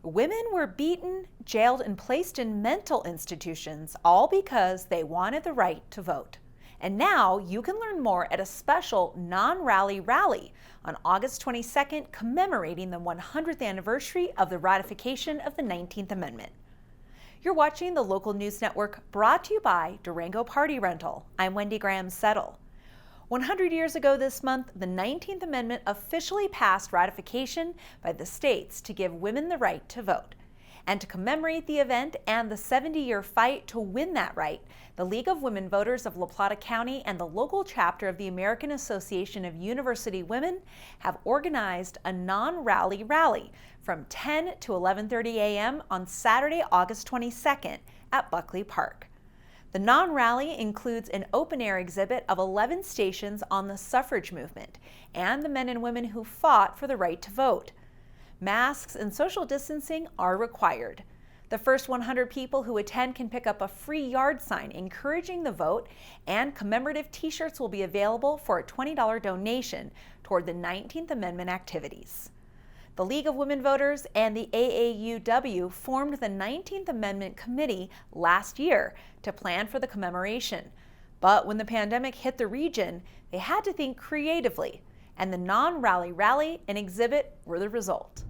Women were beaten, jailed, and placed in mental institutions, all because they wanted the right to vote. And now you can learn more at a special non-rally rally on August 22nd, commemorating the 100th anniversary of the ratification of the 19th Amendment. You're watching the local news network, brought to you by Durango Party Rental. I'm Wendy Settle. 100 years ago this month, the 19th Amendment officially passed ratification by the states to give women the right to vote. And to commemorate the event and the 70-year fight to win that right, the League of Women Voters of La Plata County and the local chapter of the American Association of University Women have organized a non-rally rally from 10 to 11:30 a.m. on Saturday, August 22nd at Buckley Park. The non-rally includes an open-air exhibit of 11 stations on the suffrage movement and the men and women who fought for the right to vote. Masks and social distancing are required. The first 100 people who attend can pick up a free yard sign encouraging the vote, and commemorative t-shirts will be available for a $20 donation toward the 19th Amendment activities. The League of Women Voters and the AAUW formed the 19th Amendment Committee last year to plan for the commemoration. But when the pandemic hit the region, they had to think creatively, and the non-rally rally and exhibit were the result.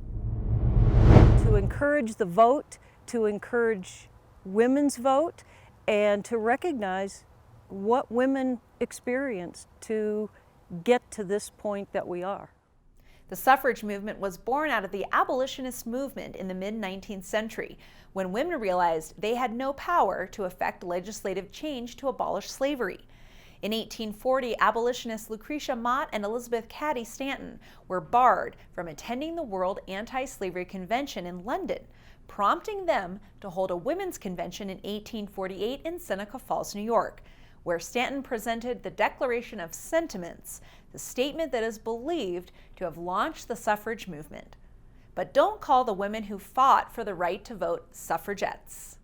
To encourage the vote, to encourage women's vote, and to recognize what women experienced to get to this point that we are. The suffrage movement was born out of the abolitionist movement in the mid-19th century, when women realized they had no power to effect legislative change to abolish slavery. In 1840, abolitionists Lucretia Mott and Elizabeth Cady Stanton were barred from attending the World Anti-Slavery Convention in London, prompting them to hold a women's convention in 1848 in Seneca Falls, New York, where Stanton presented the Declaration of Sentiments, the statement that is believed to have launched the suffrage movement. But don't call the women who fought for the right to vote suffragettes.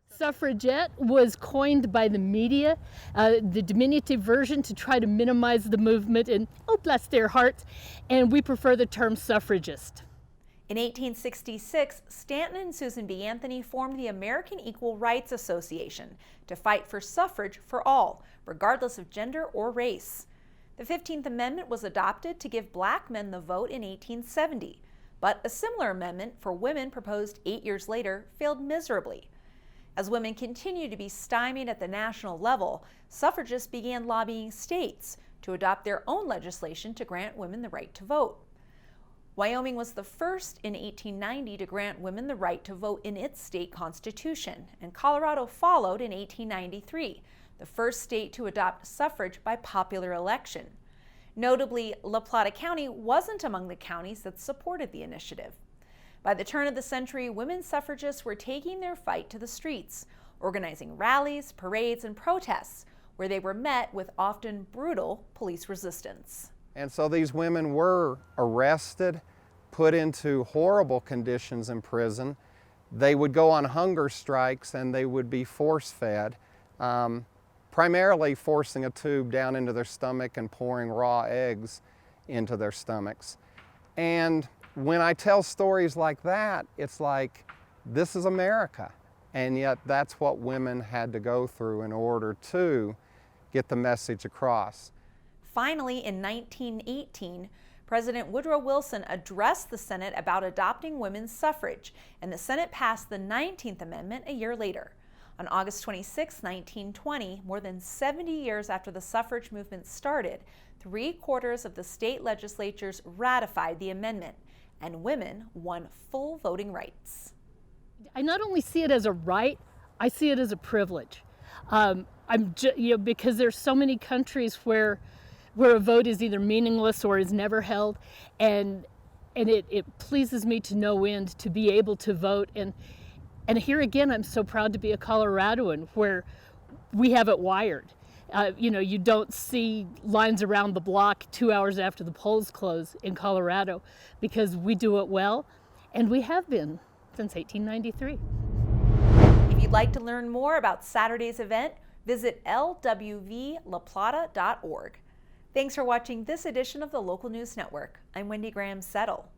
Suffragette was coined by the media, the diminutive version to try to minimize the movement, and oh bless their hearts, and we prefer the term suffragist. In 1866, Stanton and Susan B. Anthony formed the American Equal Rights Association to fight for suffrage for all, regardless of gender or race. The 15th Amendment was adopted to give black men the vote in 1870, but a similar amendment for women proposed 8 years later failed miserably. As women continued to be stymied at the national level, suffragists began lobbying states to adopt their own legislation to grant women the right to vote. Wyoming was the first in 1890 to grant women the right to vote in its state constitution, and Colorado followed in 1893, the first state to adopt suffrage by popular election. Notably, La Plata County wasn't among the counties that supported the initiative. By the turn of the century, women suffragists were taking their fight to the streets, organizing rallies, parades, and protests, where they were met with often brutal police resistance. And so these women were arrested, put into horrible conditions in prison. They would go on hunger strikes and they would be force-fed, primarily forcing a tube down into their stomach and pouring raw eggs into their stomachs. And when I tell stories like that, it's like, this is America. And yet that's what women had to go through in order to get the message across. Finally, in 1918, President Woodrow Wilson addressed the Senate about adopting women's suffrage, and the Senate passed the 19th Amendment a year later. On August 26, 1920, more than 70 years after the suffrage movement started, 3/4 of the state legislatures ratified the amendment, and women won full voting rights. I not only see it as a right, I see it as a privilege. Because there's so many countries where a vote is either meaningless or is never held, and it pleases me to no end to be able to vote. And here again, I'm so proud to be a Coloradoan, where we have it wired. You don't see lines around the block 2 hours after the polls close in Colorado, because we do it well, and we have been since 1893. If you'd like to learn more about Saturday's event, visit lwvlaplata.org. Thanks for watching this edition of the Local News Network. I'm Wendy Settle.